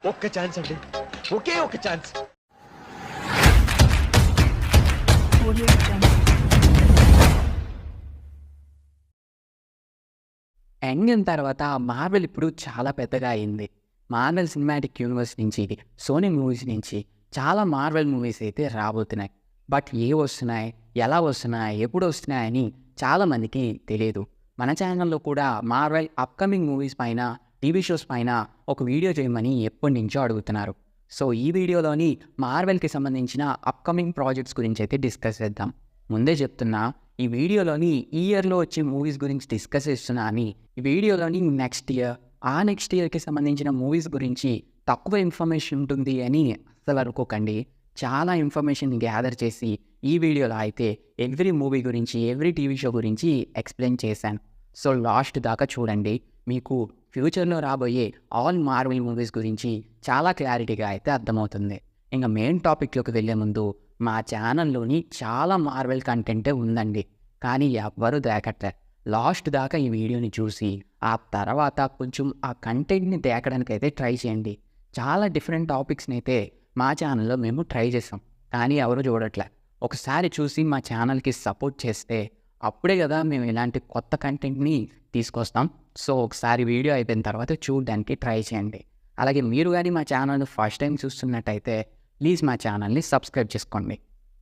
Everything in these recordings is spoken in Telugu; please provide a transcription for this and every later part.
ఒక్క ఛాన్స్ అండి, ఒకే ఒక ఛాన్స్. ఎంగేమ్ తర్వాత మార్వెల్ ఇప్పుడు చాలా పెద్దగా అయింది. మార్వెల్ సినిమాటిక్ యూనివర్స్ నుంచి, సోనీ మూవీస్ నుంచి చాలా మార్వెల్ మూవీస్ అయితే రాబోతున్నాయి. బట్ వస్తున్నాయి, ఎలా వస్తున్నాయి, ఎప్పుడు వస్తున్నాయని చాలామందికి తెలియదు. మన ఛానల్లో కూడా మార్వెల్ అప్కమింగ్ మూవీస్ పైన, టీవీ షోస్ పైన ఒక వీడియో చేయమని ఎప్పటి నుంచో అడుగుతున్నారు. సో ఈ వీడియోలోని మార్వెల్కి సంబంధించిన అప్కమింగ్ ప్రాజెక్ట్స్ గురించి అయితే డిస్కస్ చేద్దాం. ముందే చెప్తున్నా, ఈ వీడియోలోని ఈ ఇయర్లో వచ్చే మూవీస్ గురించి డిస్కస్ చేస్తున్నా అని. ఈ వీడియోలోని నెక్స్ట్ ఇయర్కి సంబంధించిన మూవీస్ గురించి తక్కువ ఇన్ఫర్మేషన్ ఉంటుంది అని అసలు అనుకోకండి. చాలా ఇన్ఫర్మేషన్ గ్యాదర్ చేసి ఈ వీడియోలో అయితే ఎవ్రీ మూవీ గురించి, ఎవ్రీ టీవీ షో గురించి ఎక్స్ప్లెయిన్ చేశాను. సో లాస్ట్ దాకా చూడండి, మీకు ఫ్యూచర్లో రాబోయే ఆల్ మార్వెల్ మూవీస్ గురించి చాలా క్లారిటీగా అయితే అర్థమవుతుంది. ఇంకా మెయిన్ టాపిక్లోకి వెళ్ళే ముందు, మా ఛానల్లోని చాలా మార్వెల్ కంటెంటే ఉందండి, కానీ ఎవ్వరూ దేకట్లే. లాస్ట్ దాకా ఈ వీడియోని చూసి ఆ తర్వాత కొంచెం ఆ కంటెంట్ని దేకడానికి అయితే ట్రై చేయండి. చాలా డిఫరెంట్ టాపిక్స్ని అయితే మా ఛానల్లో మేము ట్రై చేసాం, కానీ ఎవరు చూడట్లే. ఒకసారి చూసి మా ఛానల్కి సపోర్ట్ చేస్తే అప్పుడే కదా మేము ఇలాంటి కొత్త కంటెంట్ని తీసుకొస్తాం. సో ఒకసారి వీడియో అయిపోయిన తర్వాత చూడడానికి ట్రై చేయండి. అలాగే మీరు కానీ మా ఛానల్ని ఫస్ట్ టైం చూస్తున్నట్టయితే ప్లీజ్ మా ఛానల్ని సబ్స్క్రైబ్ చేసుకోండి.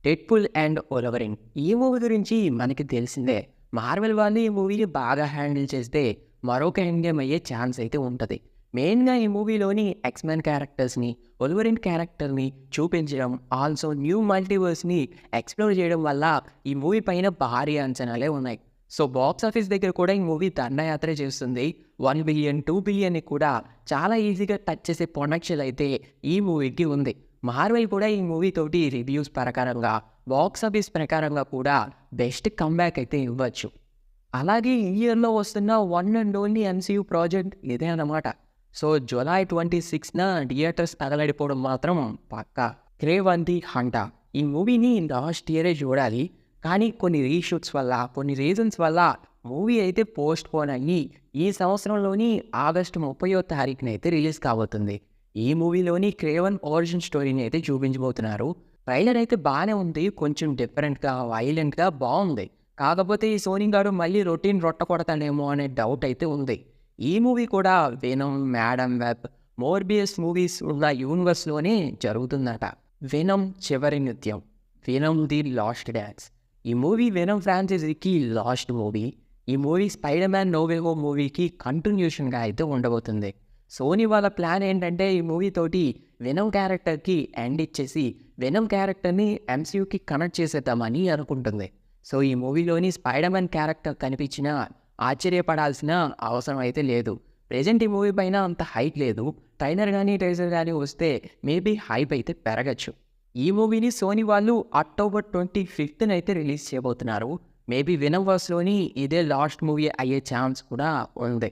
డెడ్పూల్ అండ్ వోల్వరిన్ ఈ మూవీ గురించి మనకి తెలిసిందే. మార్వెల్ వాళ్ళు ఈ మూవీని బాగా హ్యాండిల్ చేస్తే మరొక ఎంగేమ్ అయ్యే ఛాన్స్ అయితే ఉంటుంది. మెయిన్గా ఈ మూవీలోని ఎక్స్మెన్ క్యారెక్టర్స్ని, వోల్వరిన్ క్యారెక్టర్ని చూపించడం, ఆల్సో న్యూ మల్టీవర్స్ని ఎక్స్ప్లోర్ చేయడం వల్ల ఈ మూవీ పైన భారీ అంచనాలే ఉన్నాయి. సో బాక్స్ ఆఫీస్ దగ్గర కూడా ఈ మూవీ దండయాత్ర చేస్తుంది. 1 బిలియన్ 2 బిలియన్ని కూడా చాలా ఈజీగా టచ్ చేసే పొటెన్షియల్ అయితే ఈ మూవీకి ఉంది. మార్వెల్ కూడా ఈ మూవీ తోటి రివ్యూస్ ప్రకారంగా, బాక్స్ ఆఫీస్ ప్రకారంగా కూడా బెస్ట్ కంబ్యాక్ అయితే ఇవ్వచ్చు. అలాగే ఈ ఇయర్లో వస్తున్న one and only MCU project ఇదే అన్నమాట. సో జూలై 26న థియేటర్స్ తగలడిపోవడం మాత్రం పక్కా. క్రేవన్ ది హంటర్ ఈ మూవీని లాస్ట్ ఇయరే చూడాలి, కానీ కొన్ని రీషూట్స్ వల్ల, కొన్ని రీజన్స్ వల్ల మూవీ అయితే పోస్ట్ పోన్ అయ్యి ఈ సంవత్సరంలోని ఆగస్టు 30వ తారీఖున అయితే రిలీజ్ కాబోతుంది. ఈ మూవీలోని క్రేవన్ ఒరిజిన్ స్టోరీని అయితే చూపించబోతున్నారు. ట్రైలర్ అయితే బాగానే ఉంది, కొంచెం డిఫరెంట్గా, వైలెంట్గా బాగుంది. కాకపోతే ఈ సోనీ గారు మళ్ళీ రొటీన్ రొట్ట కొడతాడేమో అనే డౌట్ అయితే ఉంది. ఈ మూవీ కూడా Venom, Madame Web, Morbius movies ఉన్న యూనివర్స్లోనే జరుగుతుందట. వెనమ్ చివరి నృత్యం, వెనమ్ ది లాస్ట్ డ్యాన్స్. ఈ మూవీ వెనమ్ ఫ్రాంచైజీకి లాస్ట్ మూవీ. ఈ movie Spider Man no way home మూవీకి కంటిన్యూషన్గా అయితే ఉండబోతుంది. సోనీ వాళ్ళ ప్లాన్ ఏంటంటే ఈ మూవీ తోటి వెనమ్ క్యారెక్టర్కి ఎండ్ ఇచ్చేసి వెనమ్ క్యారెక్టర్ని MCUకి కనెక్ట్ చేసేద్దామని అనుకుంటుంది. సో ఈ మూవీలోని స్పైడర్ మ్యాన్ క్యారెక్టర్ కనిపించినా ఆశ్చర్యపడాల్సిన అవసరం అయితే లేదు. ప్రెజెంట్ ఈ మూవీ పైన అంత హైప్ లేదు. ట్రైలర్ కానీ ట్రైజర్ కానీ వస్తే మేబీ హైప్ అయితే పెరగచ్చు. ఈ మూవీని సోనీ వాళ్ళు అక్టోబర్ 25న అయితే రిలీజ్ చేయబోతున్నారు. మేబీ వెనమ్ వర్స్లోని ఇదే లాస్ట్ మూవీ అయ్యే ఛాన్స్ కూడా ఉంది.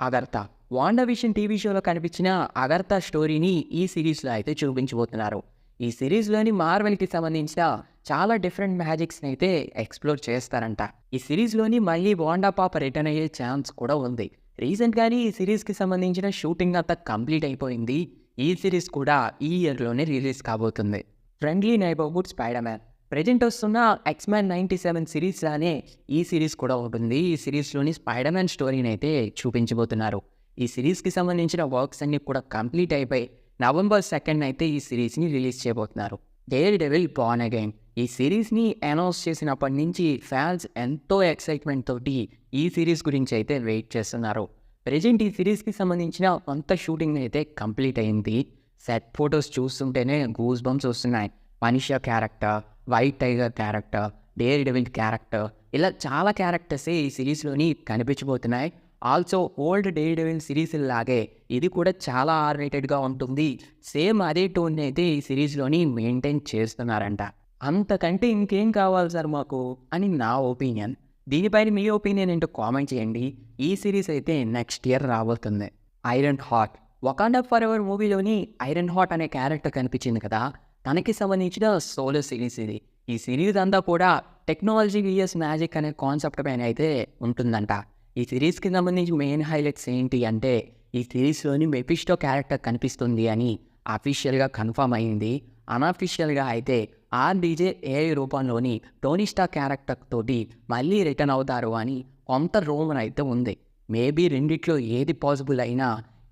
అగర్తా వాండావిషన్ టీవీ షోలో కనిపించిన అగర్తా స్టోరీని ఈ సిరీస్లో అయితే చూపించబోతున్నారు. ఈ సిరీస్లోని మార్వెల్కి సంబంధించిన చాలా డిఫరెంట్ మ్యాజిక్స్ని అయితే ఎక్స్ప్లోర్ చేస్తారంట. ఈ సిరీస్లోని మళ్ళీ వాండా పాప రిటర్న్ అయ్యే ఛాన్స్ కూడా ఉంది. రీసెంట్గానే ఈ సిరీస్కి సంబంధించిన షూటింగ్ అంతా కంప్లీట్ అయిపోయింది. ఈ సిరీస్ కూడా ఈ ఇయర్లోనే రిలీజ్ కాబోతుంది. Friendly neighbourhood spider man present వస్తున్న ఎక్స్మెన్ 97 సిరీస్ లానే ఈ సిరీస్ కూడా ఉంటుంది. ఈ సిరీస్లోని స్పైడర్ మ్యాన్ స్టోరీని అయితే చూపించబోతున్నారు. ఈ సిరీస్కి సంబంధించిన వర్క్స్ అన్నీ కూడా కంప్లీట్ అయిపోయి నవంబర్ 2nd అయితే ఈ సిరీస్ని రిలీజ్ చేయబోతున్నారు. డేర్ డెవిల్ బార్న్ అగైన్ ఈ సిరీస్ని అనౌన్స్ చేసినప్పటి నుంచి ఫ్యాన్స్ ఎంతో ఎక్సైట్మెంట్ తోటి ఈ సిరీస్ గురించి అయితే వెయిట్ చేస్తున్నారు. ప్రజెంట్ ఈ సిరీస్కి సంబంధించిన కొంత షూటింగ్ అయితే కంప్లీట్ అయింది. సెట్ ఫొటోస్ చూస్తుంటేనే గూస్ బంప్స్ వస్తున్నాయి. Punisher character, white tiger character, dare devil character, ఇలా చాలా క్యారెక్టర్సే ఈ సిరీస్లోని కనిపించబోతున్నాయి. Also old dare devil series లాగే ఇది కూడా చాలా R-rated ఉంటుంది. సేమ్ అదే టోన్ అయితే ఈ సిరీస్లోని మెయింటైన్ చేస్తున్నారంట. అంతకంటే ఇంకేం కావాలి సార్ మాకు అని నా ఒపీనియన్. దీనిపైన మీ ఒపీనియన్ ఏంటో కామెంట్ చేయండి. ఈ సిరీస్ అయితే నెక్స్ట్ ఇయర్ రాబోతుంది. Iron heart Wakanda forever మూవీలోని ఐరన్ హార్ట్ అనే క్యారెక్టర్ కనిపించింది కదా, తనకి సంబంధించిన సోలో సిరీస్ ఇది. ఈ సిరీస్ అంతా కూడా టెక్నాలజీ vs మ్యాజిక్ అనే కాన్సెప్ట్ పైన అయితే ఉంటుందంట. ఈ సిరీస్కి సంబంధించి మెయిన్ హైలైట్స్ ఏంటి అంటే ఈ సిరీస్లోని మెఫిస్టో క్యారెక్టర్ కనిపిస్తుంది అని అఫీషియల్గా కన్ఫర్మ్ అయింది. అన్అఫీషియల్గా అయితే ఆర్డీజే ఏఐ రూపంలోని టోనీ స్టార్క్ క్యారెక్టర్ తోటి మళ్ళీ రిటర్న్ అవుతారు అని కొంత రూమర్ అయితే ఉంది. మేబీ రెండిట్లో ఏది పాసిబుల్ అయినా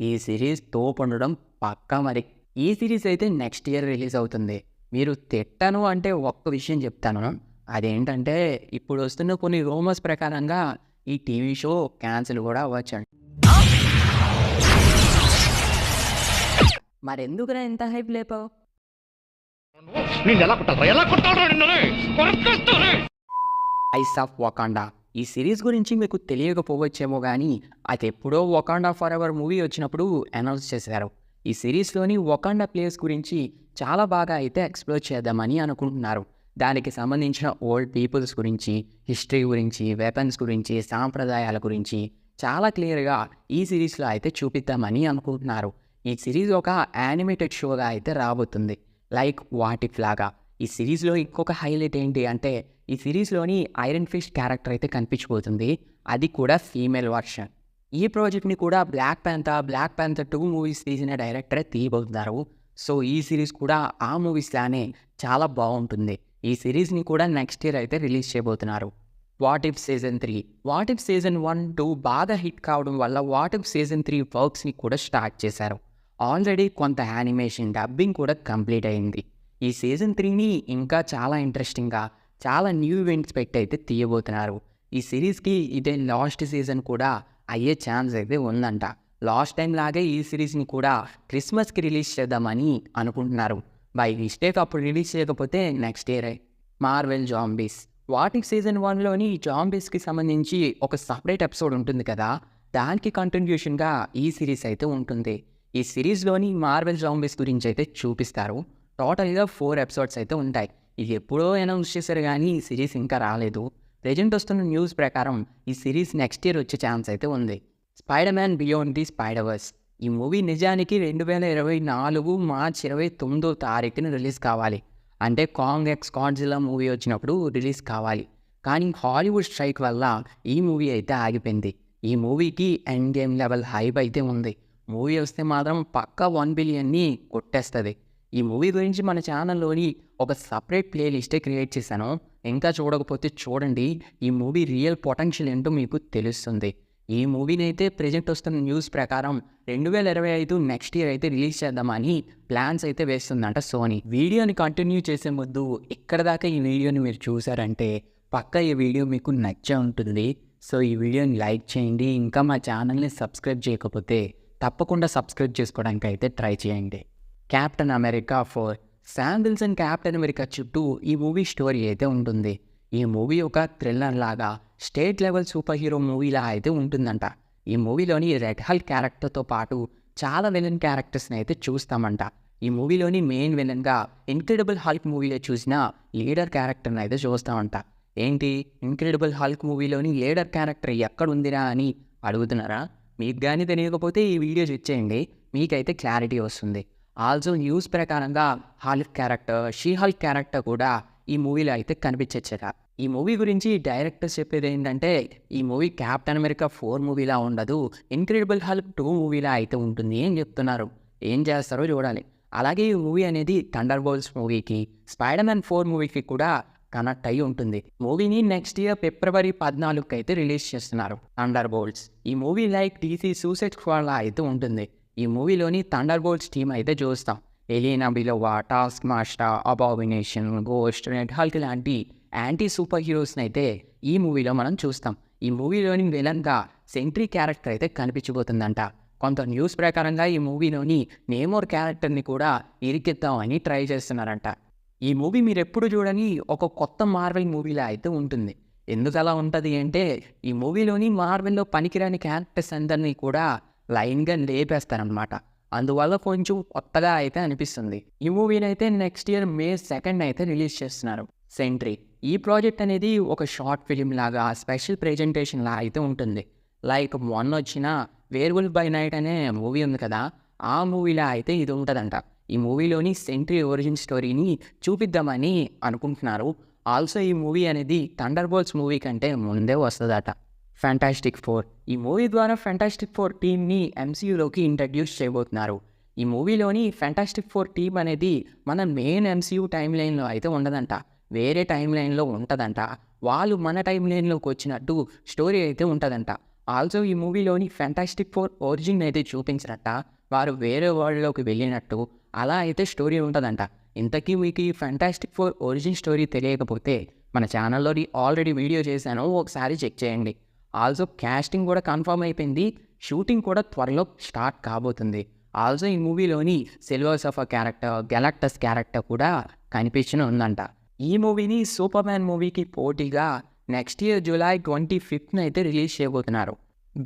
ఈ సిరీస్ తోపొండడం పక్కా. మరి ఈ సిరీస్ అయితే నెక్స్ట్ ఇయర్ రిలీజ్ అవుతుంది. మీరు తిట్టాను అంటే ఒక్క విషయం చెప్తాను, అదేంటంటే ఇప్పుడు వస్తున్న కొన్ని రూమర్స్ ప్రకారంగా ఈ టీవీ షో క్యాన్సిల్ కూడా అవ్వచ్చండి. మరెందుకురా ఎంత హైప్ లేపావు? ఐస్ ఆఫ్ వకాండా ఈ సిరీస్ గురించి మీకు తెలియకపోవచ్చేమో కానీ అది ఎప్పుడో వకాండా ఫర్ ఎవర్ మూవీ వచ్చినప్పుడు అనౌన్స్ చేశారు. ఈ సిరీస్లోని వకాండా ప్లేస్ గురించి చాలా బాగా అయితే ఎక్స్ప్లోర్ చేద్దామని అనుకుంటున్నారు. దానికి సంబంధించిన ఓల్డ్ పీపుల్స్ గురించి, హిస్టరీ గురించి, వెపన్స్ గురించి, సాంప్రదాయాల గురించి చాలా క్లియర్గా ఈ సిరీస్లో అయితే చూపిద్దామని అనుకుంటున్నారు. ఈ సిరీస్ ఒక యానిమేటెడ్ షోగా అయితే రాబోతుంది, లైక్ వాట్ ఇఫ్ లాగా. ఈ సిరీస్లో ఇంకొక హైలైట్ ఏంటి అంటే ఈ సిరీస్లోని ఐరన్ ఫిస్ట్ క్యారెక్టర్ అయితే కనిపించబోతుంది, అది కూడా ఫీమేల్ వర్షన్. ఈ ప్రాజెక్ట్ని కూడా బ్లాక్ ప్యాంథర్ 2 మూవీస్ తీసిన డైరెక్టరే తీయబోతున్నారు. సో ఈ సిరీస్ కూడా ఆ మూవీస్ లానే చాలా బాగుంటుంది. ఈ సిరీస్ని కూడా నెక్స్ట్ ఇయర్ అయితే రిలీజ్ చేయబోతున్నారు. What if season 3, what if season 1, 2 బాగా హిట్ కావడం వల్ల వాట్ ఇఫ్ సీజన్ 3 వర్క్స్ని కూడా స్టార్ట్ చేశారు. ఆల్రెడీ కొంత యానిమేషన్ డబ్బింగ్ కూడా కంప్లీట్ అయింది. ఈ సీజన్ 3ని ఇంకా చాలా ఇంట్రెస్టింగ్గా చాలా న్యూ ఈవెంట్స్ పెట్టి అయితే తీయబోతున్నారు. ఈ సిరీస్కి ఇదే లాస్ట్ సీజన్ కూడా అయ్యే ఛాన్స్ అయితే ఉందంట. లాస్ట్ టైం లాగే ఈ సిరీస్ని కూడా క్రిస్మస్కి రిలీజ్ చేద్దామని అనుకుంటున్నారు. బై మిస్టేక్ అప్పుడు రిలీజ్ చేయకపోతే నెక్స్ట్ ఇయరే. Marvel zombies, what if season 1లోని జాంబీస్కి సంబంధించి ఒక సపరేట్ ఎపిసోడ్ ఉంటుంది కదా, దానికి కంటిన్యూషన్గా ఈ సిరీస్ అయితే ఉంటుంది. ఈ సిరీస్లోని మార్వెల్ జాంబీస్ గురించి అయితే చూపిస్తారు. టోటల్గా 4 ఎపిసోడ్స్ అయితే ఉంటాయి. ఇది ఎప్పుడో అనౌన్స్ చేశారు కానీ ఈ సిరీస్ ఇంకా రాలేదు. ప్రజెంట్ వస్తున్న న్యూస్ ప్రకారం ఈ సిరీస్ నెక్స్ట్ ఇయర్ వచ్చే ఛాన్స్ అయితే ఉంది. Spider man beyond the Spider-Verse ఈ మూవీ నిజానికి 2024 మార్చి 29వ తారీఖున రిలీజ్ కావాలి. అంటే కాంగ్ ఎక్స్ గాడ్జిల్లా మూవీ వచ్చినప్పుడు రిలీజ్ కావాలి. కానీ హాలీవుడ్ స్ట్రైక్ వల్ల ఈ మూవీ అయితే ఆగిపోయింది. ఈ మూవీకి ఎండ్ గేమ్ లెవెల్ హైప్ అయితే ఉంది. మూవీ వస్తే మాత్రం పక్కా 1 బిలియన్ని కొట్టేస్తుంది. ఈ మూవీ గురించి మన ఛానల్లోని ఒక సపరేట్ ప్లేలిస్టే క్రియేట్ చేశాను, ఇంకా చూడకపోతే చూడండి. ఈ మూవీ రియల్ పొటెన్షియల్ ఏంటో మీకు తెలుస్తుంది. ఈ మూవీని అయితే ప్రజెంట్ వస్తున్న న్యూస్ ప్రకారం 2025 నెక్స్ట్ ఇయర్ అయితే రిలీజ్ చేద్దామని ప్లాన్స్ అయితే వేస్తుందంట సోనీ. వీడియోని కంటిన్యూ చేసే ముందు ఇక్కడ దాకా ఈ వీడియోని మీరు చూసారంటే పక్కా ఈ వీడియో మీకు నచ్చే ఉంటుంది. సో ఈ వీడియోని లైక్ చేయండి. ఇంకా మా ఛానల్ని సబ్స్క్రైబ్ చేయకపోతే తప్పకుండా సబ్స్క్రైబ్ చేసుకోవడానికి అయితే ట్రై చేయండి. Captain America 4 Sam Wilson captain America చుట్టూ ఈ మూవీ స్టోరీ అయితే ఉంటుంది. ఈ మూవీ ఒక థ్రిల్లర్ లాగా స్టేట్ లెవెల్ సూపర్ హీరో మూవీలా అయితే ఉంటుందంట. ఈ మూవీలోని రెడ్ హల్క్ క్యారెక్టర్తో పాటు చాలా విలన్ క్యారెక్టర్స్ని అయితే చూస్తామంట. ఈ మూవీలోని మెయిన్ విలన్గా ఇన్క్రెడిబుల్ హల్క్ మూవీలో చూసిన లీడర్ క్యారెక్టర్ని అయితే చూస్తామంట. ఏంటి ఇన్క్రెడిబుల్ హల్క్ మూవీలోని లీడర్ క్యారెక్టర్ ఎక్కడుందిరా అని అడుగుతున్నారా? మీకు కానీ తెలియకపోతే ఈ వీడియో చూసేయండి, మీకైతే క్లారిటీ వస్తుంది. ఆల్సో న్యూస్ ప్రకారంగా Hulk character, she Hulk character కూడా ఈ మూవీలో అయితే కనిపించచ్చట. ఈ మూవీ గురించి డైరెక్టర్ చెప్పేది ఏంటంటే ఈ మూవీ క్యాప్టెన్ అమెరికా 4 మూవీలా ఉండదు, ఇన్క్రెడిబుల్ హల్క్ 2 మూవీలా అయితే ఉంటుంది అని చెప్తున్నారు. ఏం చేస్తారో చూడాలి. అలాగే ఈ మూవీ అనేది థండర్ బోల్ట్స్ మూవీకి, స్పైడర్ మ్యాన్ 4 మూవీకి కూడా కనెక్ట్ అయి ఉంటుంది. మూవీని నెక్స్ట్ ఇయర్ ఫిబ్రవరి 14కి అయితే రిలీజ్ చేస్తున్నారు. థండర్ బోల్ట్స్ ఈ movie like DC suicide squad లా అయితే ఉంటుంది. ఈ మూవీలోని థండర్ బోల్ట్స్ టీమ్ అయితే చూస్తాం. Elena Belova, taskmaster, abomination, ghost, red Hulk లాంటి యాంటీ సూపర్ హీరోస్ని అయితే ఈ మూవీలో మనం చూస్తాం. ఈ మూవీలోని విలన్గా సెంట్రీ క్యారెక్టర్ అయితే కనిపించబోతుందంట. కొంత న్యూస్ ప్రకారంగా ఈ మూవీలోని నేమోర్ క్యారెక్టర్ని కూడా ఇరికిద్దామని ట్రై చేస్తున్నారంట. ఈ మూవీ మీరు ఎప్పుడు చూడని ఒక కొత్త మార్వెల్ మూవీలా అయితే ఉంటుంది. ఎందుకు అలా ఉంటుంది అంటే ఈ మూవీలోని మార్వెల్లో పనికిరాని క్యారెక్టర్స్ అందరినీ కూడా లైన్గా లేపేస్తారనమాట. అందువల్ల కొంచెం కొత్తగా అయితే అనిపిస్తుంది. ఈ మూవీని అయితే నెక్స్ట్ ఇయర్ May 2 అయితే రిలీజ్ చేస్తున్నారు. సెంట్రీ ఈ ప్రాజెక్ట్ అనేది ఒక షార్ట్ ఫిలిం లాగా స్పెషల్ ప్రెజెంటేషన్ లా అయితే ఉంటుంది. లైక్ మొన్న వచ్చిన వేర్వుల్ఫ్ బై నైట్ అనే మూవీ ఉంది కదా, ఆ మూవీలా అయితే ఇది ఉంటుందంట. ఈ మూవీలోని సెంట్రీ ఒరిజిన్ స్టోరీని చూపిద్దామని అనుకుంటున్నారు. ఆల్సో ఈ మూవీ అనేది థండర్ బోల్ట్స్ మూవీ కంటే ముందే వస్తుందట. Fantastic four. ఈ మూవీ ద్వారా ఫ్యాంటాస్టిక్ ఫోర్ టీమ్ని ఎంసీయూలోకి ఇంట్రడ్యూస్ చేయబోతున్నారు. ఈ మూవీలోని ఫ్యాంటాస్టిక్ ఫోర్ టీమ్ అనేది మన మెయిన్ ఎంసీయూ టైం లైన్లో అయితే ఉండదంట, వేరే టైం లైన్లో ఉంటుందంట. వాళ్ళు మన టైం లైన్లోకి వచ్చినట్టు స్టోరీ అయితే ఉంటుందంట. ఆల్సో ఈ మూవీలోని ఫ్యాంటాస్టిక్ ఫోర్ ఒరిజిన్ అయితే చూపించినట్ట, వారు వేరే వరల్డ్లోకి వెళ్ళినట్టు అలా అయితే స్టోరీ ఉంటుందంట. ఇంతకీ మీకు ఈ ఫ్యాంటాస్టిక్ ఫోర్ ఒరిజిన్ స్టోరీ తెలియకపోతే మన ఛానల్లోని ఆల్రెడీ వీడియో చేశాను, ఒకసారి చెక్ చేయండి. ఆల్సో క్యాస్టింగ్ కూడా కన్ఫర్మ్ అయిపోయింది, షూటింగ్ కూడా త్వరలో స్టార్ట్ కాబోతుంది. ఆల్సో ఈ మూవీలోని silver surfer character, Galactus character కూడా కనిపించనుందంట. ఈ మూవీని సూపర్ మ్యాన్ మూవీకి పోటీగా నెక్స్ట్ ఇయర్ జూలై 25th అయితే రిలీజ్ చేయబోతున్నారు.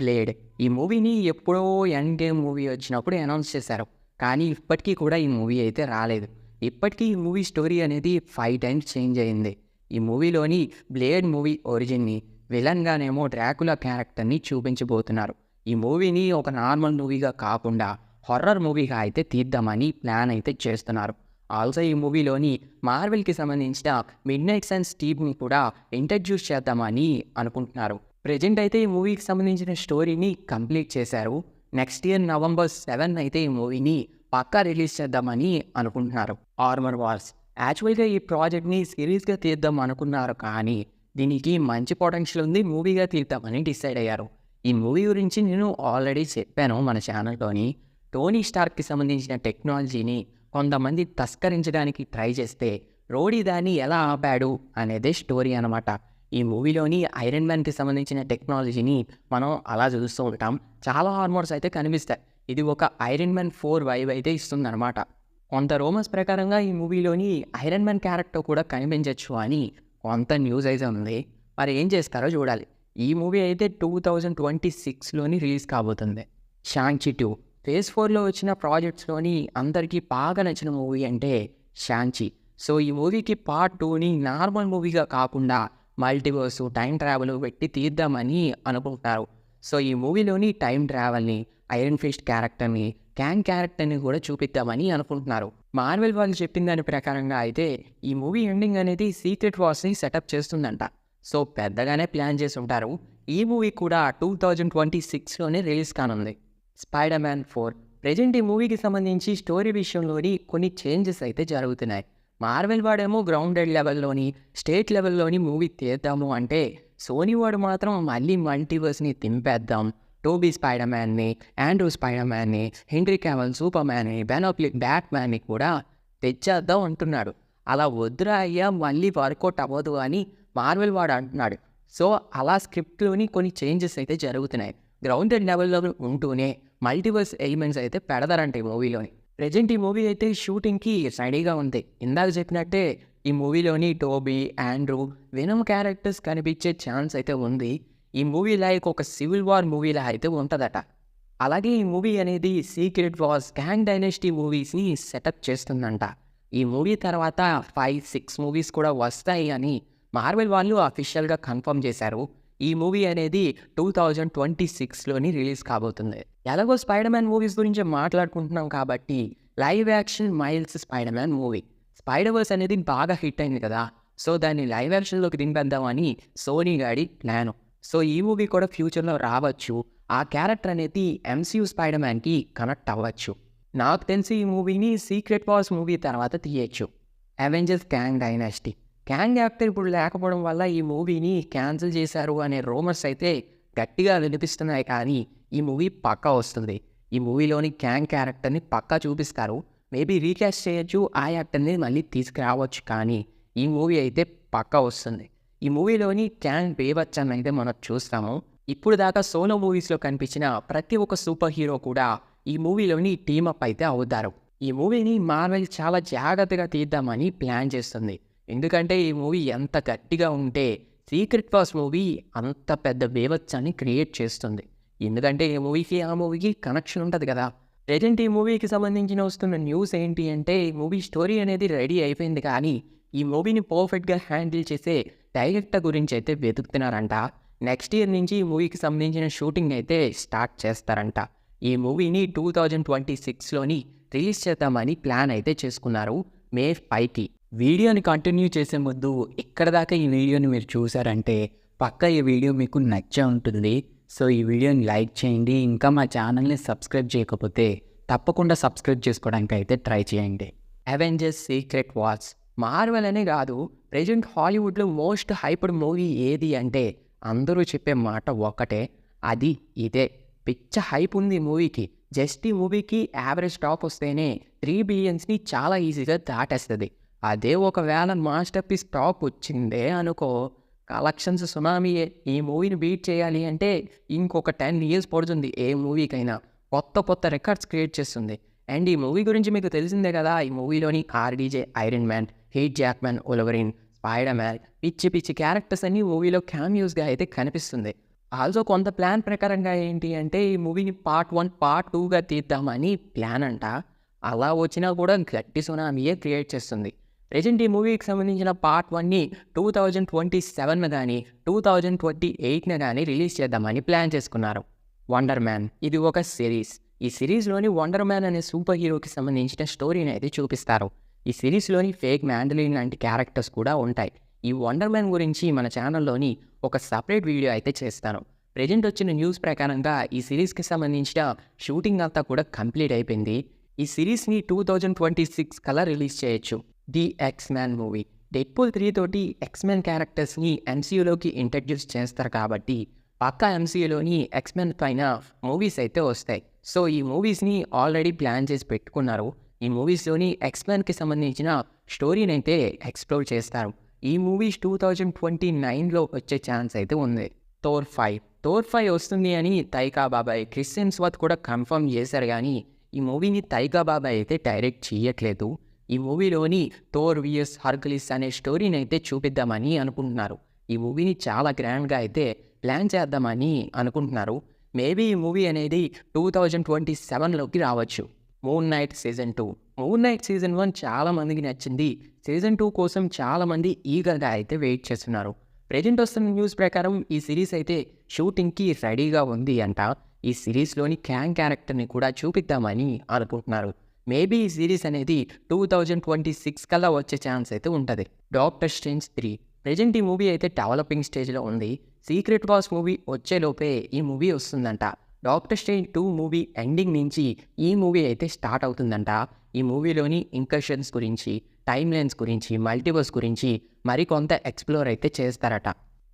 బ్లేడ్ ఈ మూవీని ఎప్పుడో ఎండ్ గేమ్ మూవీ వచ్చినప్పుడు అనౌన్స్ చేశారు, కానీ ఇప్పటికీ కూడా ఈ మూవీ అయితే రాలేదు. ఇప్పటికీ ఈ మూవీ స్టోరీ అనేది 5 times చేంజ్ అయింది. ఈ మూవీలోని బ్లేడ్ మూవీ ఒరిజిన్ని విలన్గానేమో డ్రాకులా క్యారెక్టర్ని చూపించబోతున్నారు. ఈ మూవీని ఒక నార్మల్ మూవీగా కాకుండా హర్రర్ మూవీగా అయితే తీద్దామని ప్లాన్ అయితే చేస్తున్నారు. ఆల్సో ఈ మూవీలోని మార్వెల్కి సంబంధించిన మిడ్ నైట్ సన్స్ టీమ్ని కూడా ఇంట్రడ్యూస్ చేద్దామని అనుకుంటున్నారు. ప్రజెంట్ అయితే ఈ మూవీకి సంబంధించిన స్టోరీని కంప్లీట్ చేశారు. నెక్స్ట్ ఇయర్ November 7 అయితే ఈ మూవీని పక్కా రిలీజ్ చేద్దామని అనుకుంటున్నారు. ఆర్మర్ వార్స్ యాక్చువల్గా ఈ ప్రాజెక్ట్ని సిరీస్గా తీద్దాం అనుకున్నారు, కానీ దీనికి మంచి పొటెన్షియల్ ఉంది, మూవీగా తీద్దామని డిసైడ్ అయ్యారు. ఈ మూవీ గురించి నేను ఆల్రెడీ చెప్పాను మన ఛానల్లోని. టోనీ స్టార్క్కి సంబంధించిన టెక్నాలజీని కొంతమంది తస్కరించడానికి ట్రై చేస్తే రోడీ దాన్ని ఎలా ఆపాడు అనేదే స్టోరీ అనమాట. ఈ మూవీలోని ఐరన్ మ్యాన్కి సంబంధించిన టెక్నాలజీని మనం అలా చూస్తూ ఉంటాం, చాలా ఆర్మర్స్ అయితే కనిపిస్తాయి. ఇది ఒక ఐరన్ మ్యాన్ 4 వైబ్ అయితే ఇస్తుందన్నమాట. కొంత రూమర్స్ ప్రకారంగా ఈ మూవీలోని ఐరన్ మ్యాన్ క్యారెక్టర్ కూడా కనిపించవచ్చు అని కొంత న్యూస్ అయితే ఉంది. మరి ఏం చేస్తారో చూడాలి. ఈ మూవీ అయితే 2026లోని రిలీజ్ కాబోతుంది. షాంగ్-చి 2 Phase 4లో వచ్చిన ప్రాజెక్ట్స్లోని అందరికీ బాగా నచ్చిన మూవీ అంటే షాంగ్-చి. సో ఈ మూవీకి పార్ట్ 2ని నార్మల్ మూవీగా కాకుండా మల్టీవర్సు, టైం ట్రావెల్ పెట్టి తీద్దామని అనుకుంటున్నారు. సో ఈ మూవీలోని టైం ట్రావెల్ని, ఐరన్ ఫిస్ట్ క్యారెక్టర్ని, క్యాంగ్ క్యారెక్టర్ని కూడా చూపిద్దామని అనుకుంటున్నారు. మార్వెల్ వాళ్ళు చెప్పిన దాని ప్రకారంగా అయితే ఈ మూవీ ఎండింగ్ అనేది సీక్రెట్ వార్స్ని సెటప్ చేస్తుందంట. సో పెద్దగానే ప్లాన్ చేసి ఉంటారు. ఈ మూవీ కూడా 2026లోనే రిలీజ్ కానుంది. స్పైడర్ మ్యాన్ 4 ప్రజెంట్ ఈ మూవీకి సంబంధించి స్టోరీ విషయంలోని కొన్ని చేంజెస్ అయితే జరుగుతున్నాయి. మార్వెల్ వాడేమో గ్రౌండెడ్ లెవెల్లోని, స్టేట్ లెవెల్లోని మూవీ తీద్దాము అంటే, సోనీ వాడు మాత్రం మళ్ళీ మల్టీవర్స్ని దింపేద్దాం, టోబీ స్పైడర్ మ్యాన్ని, ఆండ్రూ స్పైడర్ మ్యాన్ని, హెన్రీ క్యావిల్ సూపర్ మ్యాన్ని, బెన్ అఫ్లెక్ బ్యాట్ మ్యాన్ని కూడా తెచ్చేద్దాం అంటున్నాడు. అలా వద్దురా అయ్యా, మళ్ళీ వర్కౌట్ అవ్వదు అని మార్వెల్ వాడు అంటున్నాడు. సో అలా స్క్రిప్ట్లోని కొన్ని చేంజెస్ అయితే జరుగుతున్నాయి. గ్రౌండెడ్ లెవెల్లో ఉంటూనే మల్టీవర్స్ ఎలిమెంట్స్ అయితే పెడతారంట ఈ మూవీలోని. ప్రజెంట్ ఈ మూవీ అయితే షూటింగ్కి రెడీగా ఉంది. ఇందాక చెప్పినట్టే ఈ మూవీలోని టోబీ, ఆండ్రూ, వెనమ్ క్యారెక్టర్స్ కనిపించే ఛాన్స్ అయితే ఉంది. ఈ మూవీ లైక్ ఒక సివిల్ వార్ మూవీలా అయితే ఉంటుందట. అలాగే ఈ మూవీ అనేది సీక్రెట్ వార్స్, గ్యాంగ్ డైనెస్టీ మూవీస్ని సెటప్ చేస్తుందంట. ఈ మూవీ తర్వాత 5-6 మూవీస్ కూడా వస్తాయి అని మార్వెల్ వాళ్ళు అఫీషియల్గా కన్ఫర్మ్ చేశారు. ఈ మూవీ అనేది 2026లోని రిలీజ్ కాబోతుంది. ఎలాగో స్పైడర్ మ్యాన్ మూవీస్ గురించి మాట్లాడుకుంటున్నాం కాబట్టి live action miles spider man movie, Spider-Verse అనేది బాగా హిట్ అయింది కదా, సో దాన్ని లైవ్ యాక్షన్లోకి దింపేద్దామని సోనీ గాడి ప్లాను. సో ఈ మూవీ కూడా ఫ్యూచర్లో రావచ్చు. ఆ క్యారెక్టర్ అనేది ఎంసీయూ స్పైడర్ మ్యాన్కి కనెక్ట్ అవ్వచ్చు. నాకు తెలిసి ఈ మూవీని సీక్రెట్ వార్స్ మూవీ తర్వాత తీయచ్చు. Avengers gang dynasty, Kang actor ఇప్పుడు లేకపోవడం వల్ల ఈ మూవీని క్యాన్సిల్ చేశారు అనే రూమర్స్ అయితే గట్టిగా వినిపిస్తున్నాయి, కానీ ఈ మూవీ పక్కా వస్తుంది. ఈ మూవీలోని క్యాంగ్ క్యారెక్టర్ని పక్కా చూపిస్తారు. మేబీ రీకాస్ట్ చేయొచ్చు, ఆ యాక్టర్ని మళ్ళీ తీసుకురావచ్చు, కానీ ఈ మూవీ అయితే పక్కా వస్తుంది. ఈ మూవీలోని క్యాంగ్ బేబచ్చన్ అయితే మనం చూస్తాము. ఇప్పుడు దాకా సోలో మూవీస్లో కనిపించిన ప్రతి ఒక్క సూపర్ హీరో కూడా ఈ మూవీలోని టీమప్ అయితే అవుతారు. ఈ మూవీని మార్వెల్ చాలా జాగ్రత్తగా తీద్దామని ప్లాన్ చేస్తుంది. ఎందుకంటే ఈ మూవీ ఎంత గట్టిగా ఉంటే సీక్రెట్ వార్స్ మూవీ అంత పెద్ద బేబచ్చాన్ని క్రియేట్ చేస్తుంది. ఎందుకంటే ఈ మూవీకి ఆ మూవీకి కనెక్షన్ ఉంటుంది కదా. ప్రజెంట్ ఈ మూవీకి సంబంధించిన వస్తున్న న్యూస్ ఏంటి అంటే, ఈ మూవీ స్టోరీ అనేది రెడీ అయిపోయింది, కానీ ఈ మూవీని పర్ఫెక్ట్గా హ్యాండిల్ చేసే డైరెక్టర్ గురించి అయితే వెతుకుతున్నారంట. నెక్స్ట్ ఇయర్ నుంచి ఈ మూవీకి సంబంధించిన షూటింగ్ అయితే స్టార్ట్ చేస్తారంట. ఈ మూవీని 2026లోని రిలీజ్ చేద్దామని ప్లాన్ అయితే చేసుకున్నారు May 5కి. వీడియోని కంటిన్యూ చేసే ముందు ఇక్కడ దాకా ఈ వీడియోని మీరు చూసారంటే పక్కా ఈ వీడియో మీకు నచ్చే ఉంటుంది. సో ఈ వీడియోని లైక్ చేయండి. ఇంకా మా ఛానల్ని సబ్స్క్రైబ్ చేయకపోతే తప్పకుండా సబ్స్క్రైబ్ చేసుకోవడానికి అయితే ట్రై చేయండి. అవెంజర్స్ సీక్రెట్ వార్స్ మార్వెల్ అనే కాదు, ప్రెజెంట్ హాలీవుడ్లో మోస్ట్ హైప్డ్ మూవీ ఏది అంటే అందరూ చెప్పే మాట ఒక్కటే, అది ఇదే. పిచ్చ హైప్ ఉంది ఈ మూవీకి. జస్ట్ ఈ మూవీకి యావరేజ్ టాక్ వస్తేనే 3 బిలియన్స్ని చాలా ఈజీగా దాటేస్తుంది. అదే ఒకవేళ మాస్టర్ పీస్ టాక్ వచ్చిందే అనుకో, కలెక్షన్స్ సునామీయే. ఈ మూవీని బీట్ చేయాలి అంటే ఇంకొక 10 years పడుతుంది ఏ మూవీకైనా. కొత్త రికార్డ్స్ క్రియేట్ చేస్తుంది. అండ్ ఈ మూవీ గురించి మీకు తెలిసిందే కదా, ఈ మూవీలోని RDJ, iron man, Hugh Jackman, Wolverine, spider man, పిచ్చి క్యారెక్టర్స్ అన్ని మూవీలో క్యామియోస్గా అయితే కనిపిస్తుంది. ఆల్సో కొంత ప్లాన్ ప్రకారంగా ఏంటి అంటే ఈ మూవీని పార్ట్ 1, పార్ట్ 2గా తీద్దామని ప్లాన్ అంట. అలా వచ్చినా కూడా గట్టి సునామీయే క్రియేట్ చేస్తుంది. ప్రెజెంట్ ఈ మూవీకి సంబంధించిన పార్ట్ 1ని 2027 కానీ 2028 కానీ రిలీజ్ చేద్దామని ప్లాన్ చేసుకున్నారు. వండర్ మ్యాన్ ఇది ఒక సిరీస్. ఈ సిరీస్లోని వండర్ మ్యాన్ అనే సూపర్ హీరోకి సంబంధించిన స్టోరీని అయితే చూపిస్తారు. ఈ సిరీస్లోని ఫేక్ మ్యాండలిన్ లాంటి క్యారెక్టర్స్ కూడా ఉంటాయి. ఈ వండర్ మ్యాన్ గురించి మన ఛానల్లోని ఒక సపరేట్ వీడియో అయితే చేస్తాను. ప్రెజెంట్ వచ్చిన న్యూస్ ప్రకారంగా ఈ సిరీస్కి సంబంధించిన షూటింగ్ అంతా కూడా కంప్లీట్ అయిపోయింది. ఈ సిరీస్ని 2026 కల్లా రిలీజ్ చేయొచ్చు. ది ఎక్స్-మ్యాన్ మూవీ డెడ్పూల్ 3 తోటి ఎక్స్-మ్యాన్ క్యారెక్టర్స్ని ఎంసీయూలోకి ఇంట్రడ్యూస్ చేస్తారు కాబట్టి పక్కా ఎంసీయూలోని ఎక్స్-మ్యాన్ పైన మూవీస్ అయితే వస్తాయి. సో ఈ మూవీస్ని ఆల్రెడీ ప్లాన్ చేసి పెట్టుకున్నారు. ఈ మూవీస్లోని ఎక్స్-మ్యాన్కి సంబంధించిన స్టోరీని అయితే ఎక్స్ప్లోర్ చేస్తారు. ఈ మూవీస్ 2029లో వచ్చే ఛాన్స్ అయితే ఉంది. థోర్ 5 వస్తుంది అని తైకా బాబాయ్, క్రిస్ హెమ్స్వర్త్ కూడా కన్ఫర్మ్ చేశారు. కానీ ఈ మూవీని తైకా బాబాయ్ అయితే డైరెక్ట్ చేయట్లేదు. ఈ మూవీలోని థోర్ vs హర్క్యులీస్ అనే స్టోరీని అయితే చూపిద్దామని అనుకుంటున్నారు. ఈ మూవీని చాలా గ్రాండ్గా అయితే ప్లాన్ చేద్దామని అనుకుంటున్నారు. మేబీ ఈ మూవీ అనేది 2027లోకి రావచ్చు. మూన్ నైట్ సీజన్ 1 చాలా మందికి నచ్చింది. సీజన్ 2 కోసం చాలామంది ఈగర్గా అయితే వెయిట్ చేస్తున్నారు. ప్రెజెంట్ వస్తున్న న్యూస్ ప్రకారం ఈ సిరీస్ అయితే షూటింగ్కి రెడీగా ఉంది అంట. ఈ సిరీస్లోని క్యాంగ్ క్యారెక్టర్ని కూడా చూపిద్దామని అనుకుంటున్నారు. మేబీ ఈ సిరీస్ అనేది 2026 కల్లా వచ్చే ఛాన్స్ అయితే ఉంటుంది. డాక్టర్ స్ట్రేంజ్ 3 ప్రెజెంట్ ఈ మూవీ అయితే డెవలపింగ్ స్టేజ్లో ఉంది. సీక్రెట్ వార్స్ మూవీ వచ్చేలోపే ఈ మూవీ వస్తుందంట. డాక్టర్ స్ట్రేంజ్ 2 మూవీ ఎండింగ్ నుంచి ఈ మూవీ అయితే స్టార్ట్ అవుతుందంట. ఈ మూవీలోని ఇంకర్షన్స్ గురించి, టైమ్ లైన్స్ గురించి, మల్టీవర్స్ గురించి మరికొంత ఎక్స్ప్లోర్ అయితే చేస్తారట.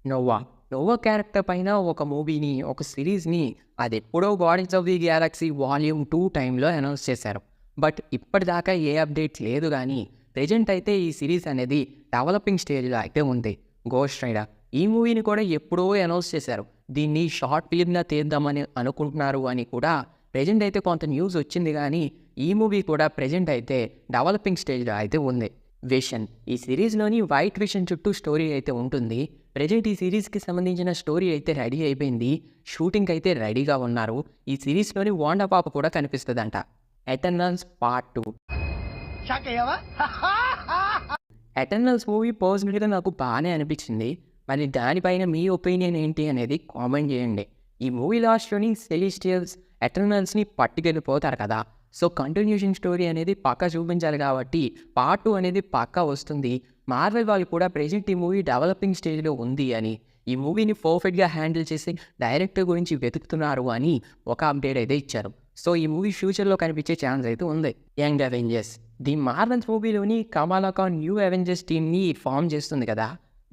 నోవా క్యారెక్టర్ పైన ఒక మూవీని, ఒక సిరీస్ని అది ఎప్పుడో guardians of the Galaxy volume 2 టైంలో అనౌన్స్ చేశారు. బట్ ఇప్పటిదాకా ఏ అప్డేట్ లేదు. కానీ ప్రెజెంట్ అయితే ఈ సిరీస్ అనేది డెవలపింగ్ స్టేజ్లో అయితే ఉంది. గోస్ట్ రైడర్ ఈ మూవీని కూడా ఎప్పుడో అనౌన్స్ చేశారు. దీన్ని షార్ట్ ఫిల్మ్లా తీద్దామని అనుకుంటున్నారు అని కూడా ప్రెజెంట్ అయితే కొంత న్యూస్ వచ్చింది. కానీ ఈ మూవీ కూడా ప్రెజెంట్ అయితే డెవలపింగ్ స్టేజ్లో అయితే ఉంది. విషన్ ఈ సిరీస్లోని వైట్ విషన్ చుట్టూ స్టోరీ అయితే ఉంటుంది. ప్రెజెంట్ ఈ సిరీస్కి సంబంధించిన స్టోరీ అయితే రెడీ అయిపోయింది. షూటింగ్ అయితే రెడీగా ఉన్నారు. ఈ సిరీస్లోని వాండా పాప కూడా కనిపిస్తుందంట. ఎటర్నల్స్ పార్ట్ 2 ఎటర్నల్స్ మూవీ పర్సనల్గా నాకు బాగానే అనిపించింది. మరి దానిపైన మీ ఒపీనియన్ ఏంటి అనేది కామెంట్ చేయండి. ఈ మూవీ లాస్ట్లోని సెలిస్టియల్స్ ఎటర్నల్స్ని పట్టుకెళ్ళిపోతారు కదా. సో కంటిన్యూషన్ స్టోరీ అనేది పక్కా చూపించాలి కాబట్టి పార్ట్ 2 అనేది పక్కా వస్తుంది. మార్వెల్ వాళ్ళు కూడా ప్రెజెంట్ ఈ మూవీ డెవలపింగ్ స్టేజ్లో ఉంది అని, ఈ మూవీని పర్ఫెక్ట్గా హ్యాండిల్ చేసి డైరెక్టర్ గురించి వెతుకుతున్నారు అని ఒక అప్డేట్ అయితే ఇచ్చారు. సో ఈ మూవీ ఫ్యూచర్లో కనిపించే ఛాన్స్ అయితే ఉంది. యంగ్ అవెంజర్స్ ది మార్వెల్స్ మూవీలోని కమాలా ఖాన్ న్యూ అవెంజర్స్ టీమ్ని ఫామ్ చేస్తుంది కదా.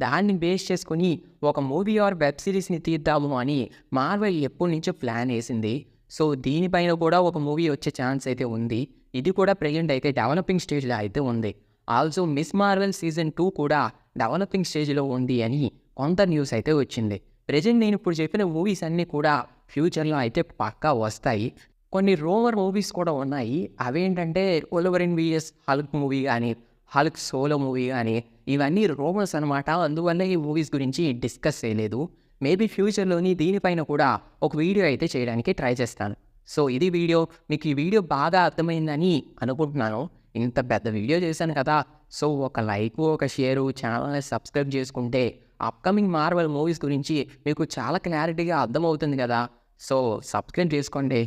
దాన్ని బేస్ చేసుకుని ఒక మూవీ ఆర్ వెబ్ సిరీస్ని తీద్దాము అని మార్వెల్ ఎప్పటి నుంచో ప్లాన్ వేసింది. సో దీనిపైన కూడా ఒక మూవీ వచ్చే ఛాన్స్ అయితే ఉంది. ఇది కూడా ప్రెజెంట్ అయితే డెవలపింగ్ స్టేజ్లో అయితే ఉంది. ఆల్సో మిస్ మార్వెల్ సీజన్ 2 కూడా డెవలపింగ్ స్టేజ్లో ఉంది అని కొంత న్యూస్ అయితే వచ్చింది. ప్రెజెంట్ నేను ఇప్పుడు చెప్పిన మూవీస్ అన్నీ కూడా ఫ్యూచర్లో అయితే పక్కా వస్తాయి. కొన్ని రూమర్ మూవీస్ కూడా ఉన్నాయి. అవేంటంటే ఒలవరిన్ vs హల్క్ మూవీ కానీ, హల్క్ సోలో మూవీ కానీ, ఇవన్నీ రూమర్స్ అనమాట. అందువల్ల ఈ మూవీస్ గురించి డిస్కస్ చేయలేదు. మేబీ ఫ్యూచర్లోని దీనిపైన కూడా ఒక వీడియో అయితే చేయడానికి ట్రై చేస్తాను. సో ఇది వీడియో. మీకు ఈ వీడియో బాగా అర్థమైందని అనుకుంటున్నాను. ఇంత పెద్ద వీడియో చేశాను కదా. సో ఒక లైక్, ఒక షేరు, ఛానల్ని సబ్స్క్రైబ్ చేసుకుంటే అప్కమింగ్ మార్వెల్ మూవీస్ గురించి మీకు చాలా క్లారిటీగా అర్థమవుతుంది కదా. సో సబ్స్క్రైబ్ చేసుకోండి.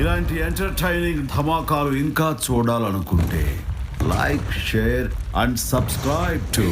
ఇలాంటి ఎంటర్టైనింగ్ ధమాకాలు ఇంకా చూడాలనుకుంటే like, share and subscribe to